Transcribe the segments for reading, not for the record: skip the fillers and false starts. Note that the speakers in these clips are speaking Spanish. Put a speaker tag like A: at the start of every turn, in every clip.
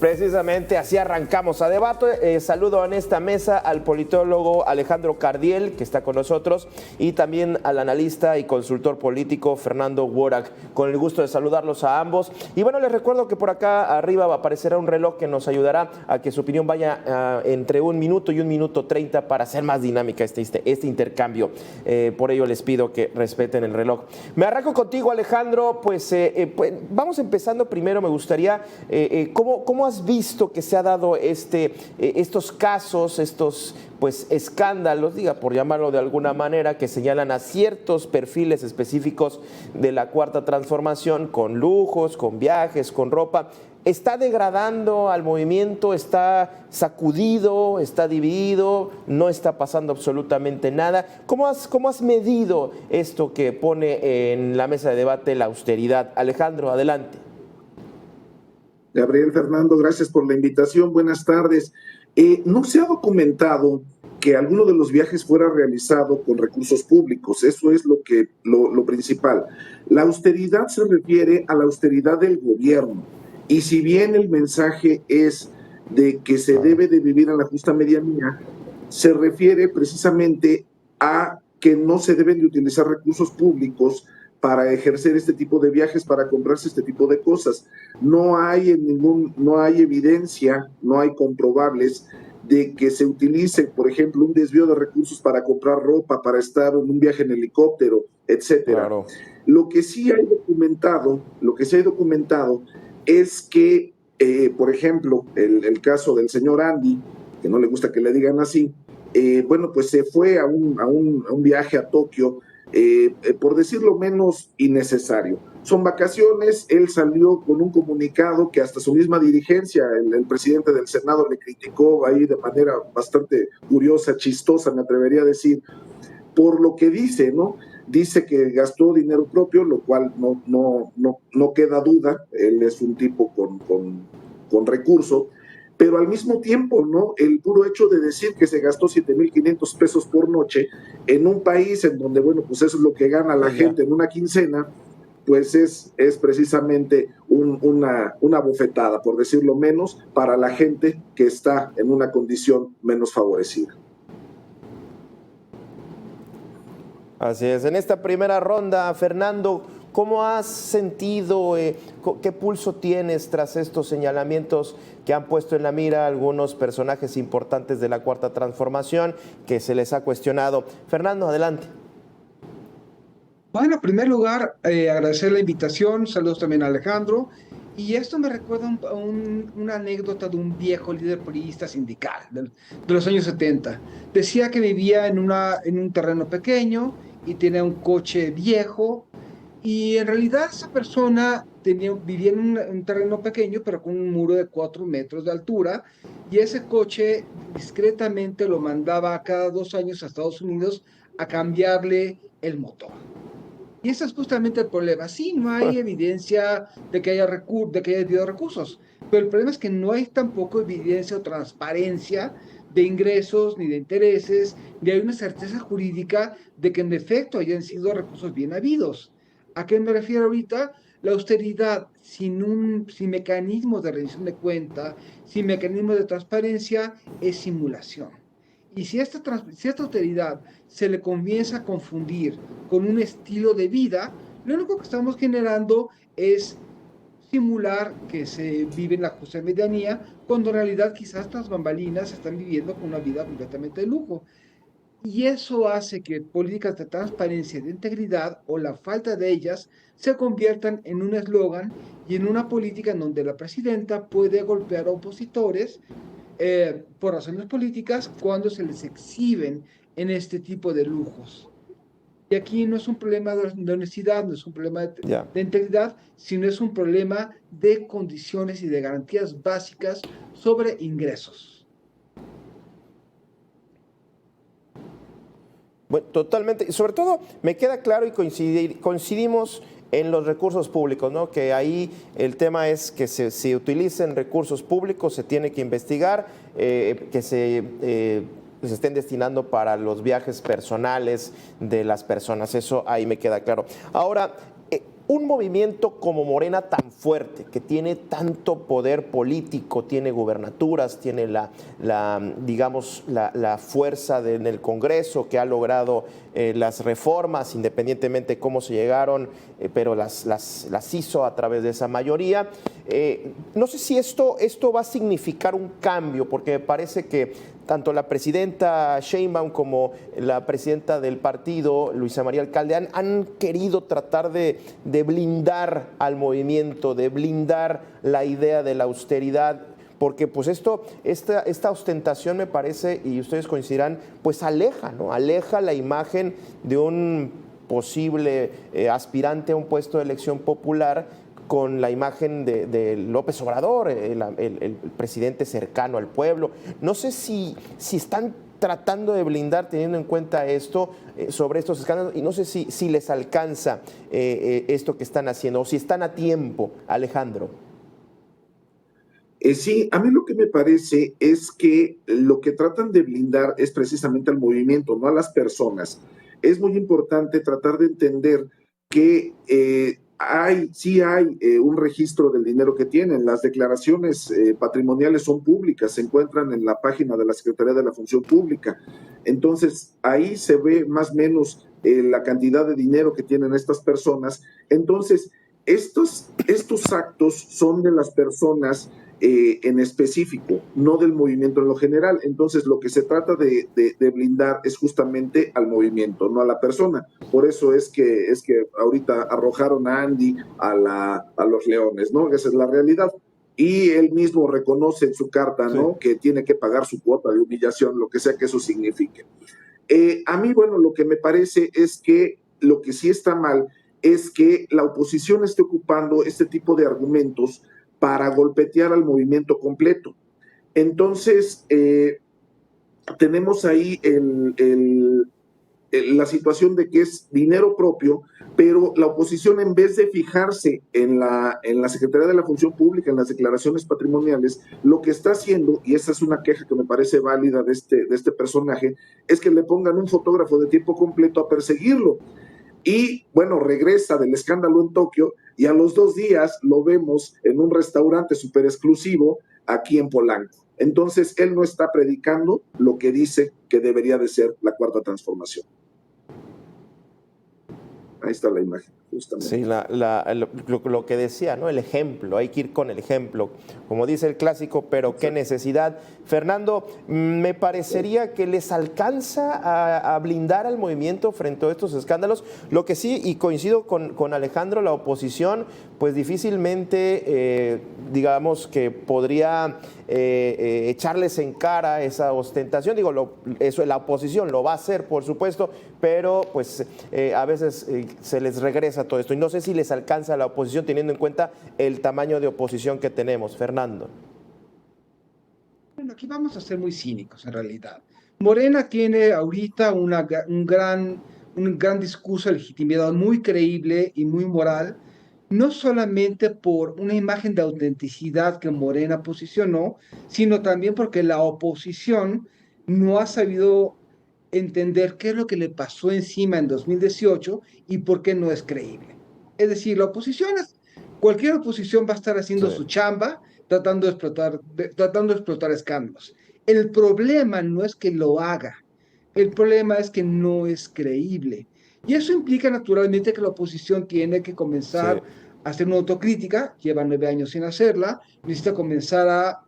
A: Precisamente así arrancamos a debate. Saludo en esta mesa al politólogo Alejandro Cardiel, que está con nosotros, y también al analista y consultor político Fernando Worak. Con el gusto de saludarlos a ambos. Y bueno, les recuerdo que por acá arriba aparecerá un reloj que nos ayudará a que su opinión vaya entre 1 minuto y 1 minuto 30 para hacer más dinámica este intercambio. Por ello les pido que respeten el reloj. Me arranco contigo, Alejandro. Pues vamos empezando. Primero me gustaría, ¿cómo has visto que se ha dado estos casos, estos escándalos, por llamarlo de alguna manera, que señalan a ciertos perfiles específicos de la Cuarta Transformación, con lujos, con viajes, con ropa? ¿Está degradando al movimiento? ¿Está sacudido? ¿Está dividido? ¿No está pasando absolutamente nada? ¿Cómo has medido esto que pone en la mesa de debate la austeridad? Alejandro, adelante.
B: Gabriel, Fernando, gracias por la invitación. Buenas tardes. No se ha documentado que alguno de los viajes fuera realizado con recursos públicos. Eso es lo principal. La austeridad se refiere a la austeridad del gobierno. Y si bien el mensaje es de que se debe de vivir a la justa medianía, se refiere precisamente a que no se deben de utilizar recursos públicos para ejercer este tipo de viajes, para comprarse este tipo de cosas. No hay evidencia, no hay comprobables de que se utilice, por ejemplo, un desvío de recursos para comprar ropa, para estar en un viaje en helicóptero, etcétera. Claro. Lo que sí hay documentado es que, por ejemplo, el caso del señor Andy, que no le gusta que le digan así, pues se fue a un viaje a Tokio, por decirlo menos, innecesario. Son vacaciones, él salió con un comunicado que hasta su misma dirigencia, el presidente del Senado, le criticó ahí de manera bastante curiosa, chistosa, me atrevería a decir, por lo que dice, ¿no? Dice que gastó dinero propio, lo cual no queda duda, él es un tipo con recursos, pero al mismo tiempo, ¿no? El puro hecho de decir que se gastó 7,500 pesos por noche en un país en donde, pues eso es lo que gana la gente en una quincena, pues es precisamente una bofetada, por decirlo menos, para la gente que está en una condición menos favorecida.
A: Así es. En esta primera ronda, Fernando, ¿cómo has sentido, qué pulso tienes tras estos señalamientos que han puesto en la mira algunos personajes importantes de la Cuarta Transformación que se les ha cuestionado? Fernando, adelante.
C: Bueno, en primer lugar, agradecer la invitación, saludos también a Alejandro, y esto me recuerda una anécdota de un viejo líder priista sindical de los años 70. Decía que vivía en un terreno pequeño y tenía un coche viejo, y en realidad esa persona vivía en un terreno pequeño, pero con un muro de 4 metros de altura, y ese coche discretamente lo mandaba cada 2 años a Estados Unidos a cambiarle el motor. Y ese es justamente el problema. Sí, no hay evidencia de que haya habido recursos, pero el problema es que no hay tampoco evidencia o transparencia de ingresos ni de intereses, ni hay una certeza jurídica de que en efecto hayan sido recursos bien habidos. ¿A qué me refiero ahorita? La austeridad sin mecanismos de rendición de cuenta, sin mecanismos de transparencia, es simulación. Y si esta austeridad se le comienza a confundir con un estilo de vida, lo único que estamos generando es simular que se vive en la justa medianía, cuando en realidad quizás tras bambalinas se están viviendo con una vida completamente de lujo. Y eso hace que políticas de transparencia y de integridad, o la falta de ellas, se conviertan en un eslogan y en una política en donde la presidenta puede golpear a opositores por razones políticas cuando se les exhiben en este tipo de lujos. Y aquí no es un problema de honestidad, no es un problema de integridad, sino es un problema de condiciones y de garantías básicas sobre ingresos.
A: Bueno, totalmente. Y sobre todo me queda claro y coincidimos en los recursos públicos, ¿no? Que ahí el tema es que se utilicen recursos públicos, se tiene que investigar, que se estén destinando para los viajes personales de las personas. Eso ahí me queda claro. Ahora, un movimiento como Morena tan fuerte, que tiene tanto poder político, tiene gubernaturas, tiene digamos, la fuerza en el Congreso, que ha logrado las reformas, independientemente de cómo se llegaron, pero las hizo a través de esa mayoría. No sé si esto va a significar un cambio, porque me parece que tanto la presidenta Sheinbaum como la presidenta del partido, Luisa María Alcalde, han querido tratar de blindar al movimiento, de blindar la idea de la austeridad, porque pues esta ostentación, me parece, y ustedes coincidirán, pues aleja, ¿no? Aleja la imagen de un posible aspirante a un puesto de elección popular con la imagen de López Obrador, el presidente cercano al pueblo. No sé si están tratando de blindar, teniendo en cuenta esto, sobre estos escándalos, y no sé si les alcanza esto que están haciendo, o si están a tiempo, Alejandro.
B: Sí, a mí lo que me parece es que lo que tratan de blindar es precisamente al movimiento, no a las personas. Es muy importante tratar de entender que sí hay un registro del dinero que tienen. Las declaraciones patrimoniales son públicas, se encuentran en la página de la Secretaría de la Función Pública. Entonces, ahí se ve más o menos la cantidad de dinero que tienen estas personas. Entonces, estos actos son de las personas en específico, no del movimiento en lo general. Entonces, lo que se trata de blindar es justamente al movimiento, no a la persona. Por eso es que ahorita arrojaron a Andy a los leones, ¿no? Esa es la realidad. Y él mismo reconoce en su carta, ¿no? Sí. Que tiene que pagar su cuota de humillación, lo que sea que eso signifique. A mí, bueno, lo que me parece es que lo que sí está mal es que la oposición esté ocupando este tipo de argumentos para golpetear al movimiento completo. Entonces, tenemos ahí la situación de que es dinero propio, pero la oposición, en vez de fijarse en la Secretaría de la Función Pública, en las declaraciones patrimoniales, lo que está haciendo, y esa es una queja que me parece válida de este personaje, es que le pongan un fotógrafo de tiempo completo a perseguirlo. Y bueno, regresa del escándalo en Tokio y a los 2 días lo vemos en un restaurante súper exclusivo aquí en Polanco. Entonces, él no está predicando lo que dice que debería de ser la cuarta transformación. Ahí está la imagen, justamente.
A: Sí, lo que decía, ¿no? El ejemplo, hay que ir con el ejemplo. Como dice el clásico, pero qué necesidad. Fernando, me parecería que les alcanza a blindar al movimiento frente a estos escándalos. Lo que sí, y coincido con Alejandro, la oposición, pues difícilmente, digamos, que podría echarles en cara esa ostentación. Digo, eso la oposición lo va a hacer, por supuesto, pero pues a veces se les regresa todo esto. Y no sé si les alcanza a la oposición, teniendo en cuenta el tamaño de oposición que tenemos. Fernando.
C: Bueno, aquí vamos a ser muy cínicos, en realidad. Morena tiene ahorita un gran discurso de legitimidad muy creíble y muy moral, no solamente por una imagen de autenticidad que Morena posicionó, sino también porque la oposición no ha sabido entender qué es lo que le pasó encima en 2018 y por qué no es creíble. Es decir, cualquier oposición va a estar haciendo su chamba, tratando de explotar escándalos. El problema no es que lo haga, el problema es que no es creíble. Y eso implica naturalmente que la oposición tiene que comenzar a hacer una autocrítica, lleva 9 años sin hacerla, necesita comenzar a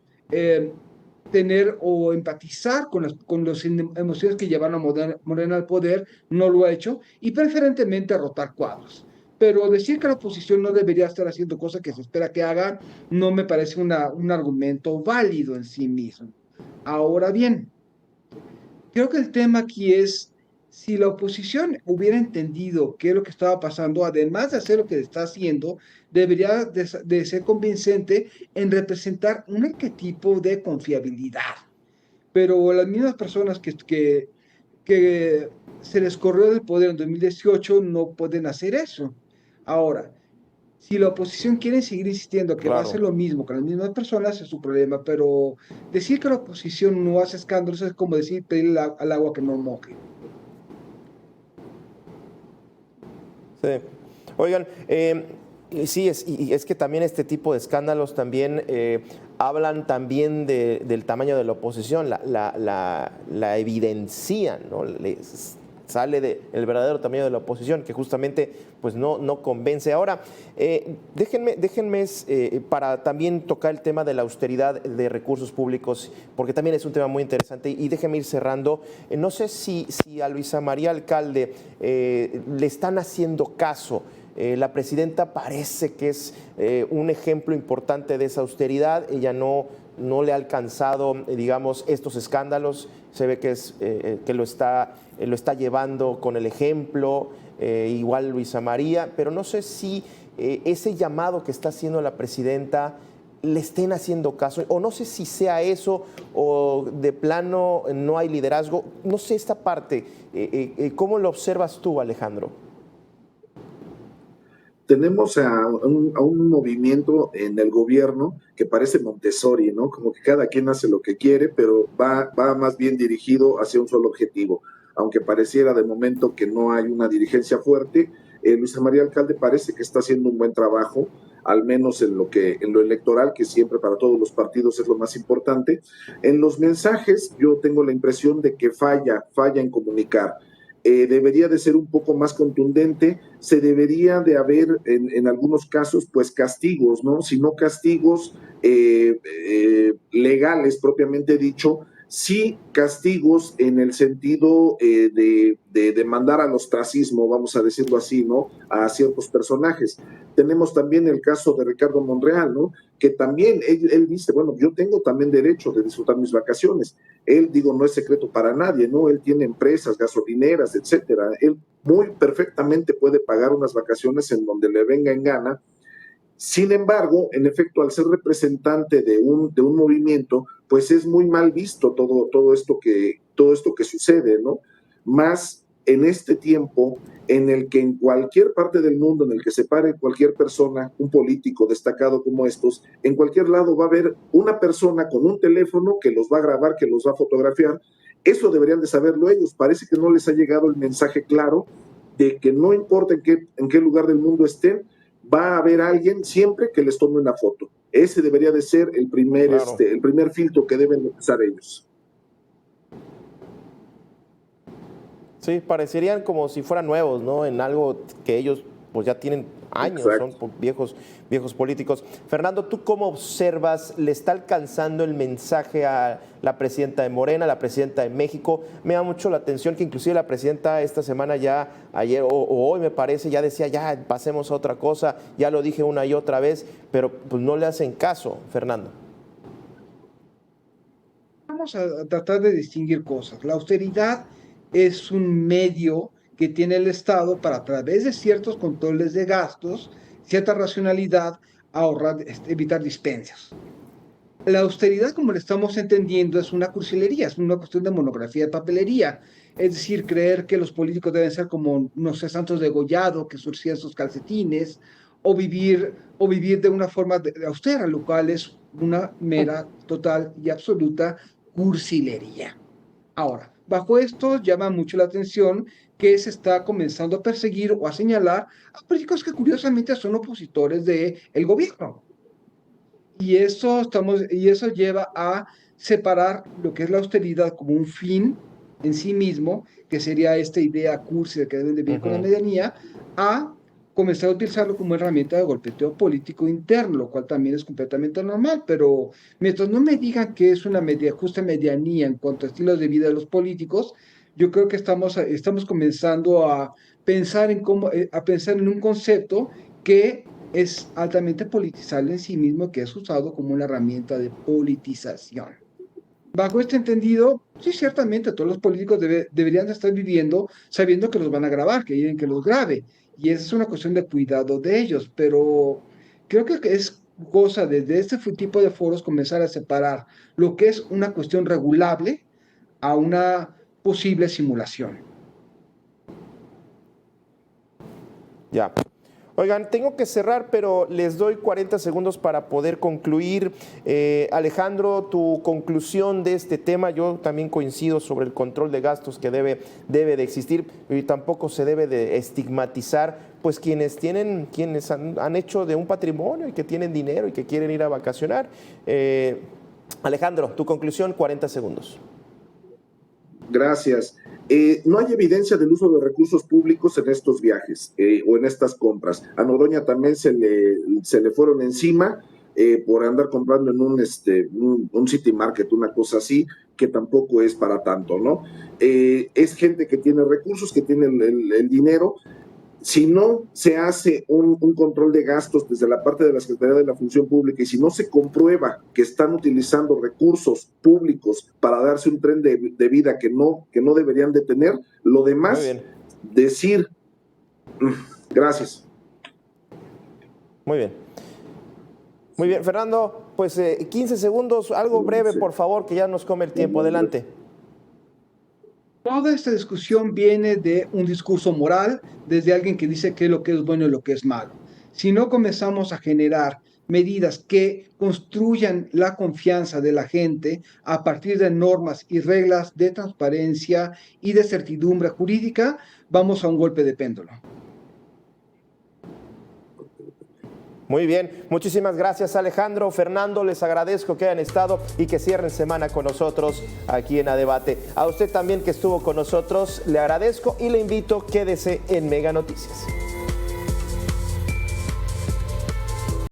C: tener o empatizar con las emociones que llevan a Morena al poder, no lo ha hecho, y preferentemente a rotar cuadros. Pero decir que la oposición no debería estar haciendo cosas que se espera que haga, no me parece un argumento válido en sí mismo. Ahora bien, creo que el tema aquí es, si la oposición hubiera entendido qué es lo que estaba pasando, además de hacer lo que está haciendo, debería de ser convincente en representar un arquetipo de confiabilidad. Pero las mismas personas que se les corrió del poder en 2018 no pueden hacer eso. Ahora, si la oposición quiere seguir insistiendo que va a hacer lo mismo con las mismas personas, es su problema, pero decir que la oposición no hace escándalos es como decir pedirle al agua que no moje.
A: Sí. Oigan, Sí, y es que también este tipo de escándalos también hablan también del tamaño de la oposición, la evidencian, ¿no? Sale el verdadero tamaño de la oposición, que justamente pues no convence. Ahora, déjenme para también tocar el tema de la austeridad de recursos públicos, porque también es un tema muy interesante, y déjenme ir cerrando. No sé si a Luisa María Alcalde le están haciendo caso. La presidenta parece que es un ejemplo importante de esa austeridad. Ella no le ha alcanzado, digamos, estos escándalos. Se ve que lo está llevando con el ejemplo, igual Luisa María, pero no sé si ese llamado que está haciendo la presidenta le estén haciendo caso, o no sé si sea eso, o de plano no hay liderazgo. No sé esta parte, ¿cómo lo observas tú, Alejandro?
B: Tenemos a un movimiento en el gobierno que parece Montessori, ¿no? Como que cada quien hace lo que quiere, pero va más bien dirigido hacia un solo objetivo. Aunque pareciera de momento que no hay una dirigencia fuerte, Luisa María Alcalde parece que está haciendo un buen trabajo, al menos en lo electoral, que siempre para todos los partidos es lo más importante. En los mensajes yo tengo la impresión de que falla en comunicar. Debería de ser un poco más contundente, se debería de haber en algunos casos pues castigos, ¿no? Si no castigos legales propiamente dicho, sí castigos en el sentido de mandar al ostracismo, vamos a decirlo así, ¿no? A ciertos personajes. Tenemos también el caso de Ricardo Monreal, ¿no? Que también él dice, bueno, yo tengo también derecho de disfrutar mis vacaciones. Él, digo, no es secreto para nadie, ¿no? Él tiene empresas, gasolineras, etcétera. Él muy perfectamente puede pagar unas vacaciones en donde le venga en gana. Sin embargo, en efecto, al ser representante de un movimiento, pues es muy mal visto todo esto que sucede, ¿no? Más en este tiempo en el que en cualquier parte del mundo en el que se pare cualquier persona, un político destacado como estos, en cualquier lado va a haber una persona con un teléfono que los va a grabar, que los va a fotografiar. Eso deberían de saberlo ellos. Parece que no les ha llegado el mensaje claro de que no importa en qué lugar del mundo estén, va a haber alguien siempre que les tome una foto. Ese debería de ser el primer filtro que deben usar ellos.
A: Sí, parecerían como si fueran nuevos, ¿no? En algo que ellos pues ya tienen años, exacto, son viejos políticos. Fernando, ¿tú cómo observas? ¿Le está alcanzando el mensaje a la presidenta de Morena, la presidenta de México? Me da mucho la atención que inclusive la presidenta esta semana ya, ayer o hoy me parece, ya decía, ya pasemos a otra cosa, ya lo dije una y otra vez, pero pues no le hacen caso, Fernando.
C: Vamos a tratar de distinguir cosas. La austeridad es un medio que tiene el Estado para, a través de ciertos controles de gastos, cierta racionalidad, ahorrar, evitar dispendios. La austeridad, como lo estamos entendiendo, es una cursilería, es una cuestión de monografía de papelería. Es decir, creer que los políticos deben ser como, no sé, santos de Gollado, que surcían sus calcetines, o vivir de una forma austera, lo cual es una mera, total y absoluta cursilería. Ahora, bajo esto llama mucho la atención que se está comenzando a perseguir o a señalar a políticos que curiosamente son opositores del gobierno. Y eso lleva a separar lo que es la austeridad como un fin en sí mismo, que sería esta idea cursi de que deben de vivir con la medianía, a comenzar a utilizarlo como herramienta de golpeteo político interno, lo cual también es completamente normal, pero mientras no me digan que es una justa medianía en cuanto a estilos de vida de los políticos, yo creo que estamos comenzando a pensar en un concepto que es altamente politizable en sí mismo, que es usado como una herramienta de politización. Bajo este entendido, sí, ciertamente todos los políticos deberían de estar viviendo sabiendo que los van a grabar, que alguien que los grabe. Y esa es una cuestión de cuidado de ellos, pero creo que es cosa desde este tipo de foros comenzar a separar lo que es una cuestión regulable a una posible simulación.
A: Ya. Oigan, tengo que cerrar, pero les doy 40 segundos para poder concluir. Alejandro, tu conclusión de este tema. Yo también coincido sobre el control de gastos que debe de existir, y tampoco se debe de estigmatizar pues quienes han hecho de un patrimonio y que tienen dinero y que quieren ir a vacacionar. Alejandro, tu conclusión, 40 segundos.
B: Gracias. No hay evidencia del uso de recursos públicos en estos viajes o en estas compras. A Noroña también se le fueron encima por andar comprando en un City Market, una cosa así, que tampoco es para tanto, ¿no? Es gente que tiene recursos, que tiene el dinero. Si no se hace un control de gastos desde la parte de la Secretaría de la Función Pública y si no se comprueba que están utilizando recursos públicos para darse un tren de vida que no deberían de tener, lo demás, decir, gracias.
A: Muy bien. Muy bien, Fernando, pues 15 segundos, algo breve, por favor, que ya nos come el tiempo. Adelante.
C: Toda esta discusión viene de un discurso moral, desde alguien que dice qué es lo que es bueno y lo que es malo. Si no comenzamos a generar medidas que construyan la confianza de la gente a partir de normas y reglas de transparencia y de certidumbre jurídica, vamos a un golpe de péndulo.
A: Muy bien, muchísimas gracias Alejandro, Fernando, les agradezco que hayan estado y que cierren semana con nosotros aquí en A Debate. A usted también que estuvo con nosotros, le agradezco y le invito, quédese en Mega Noticias.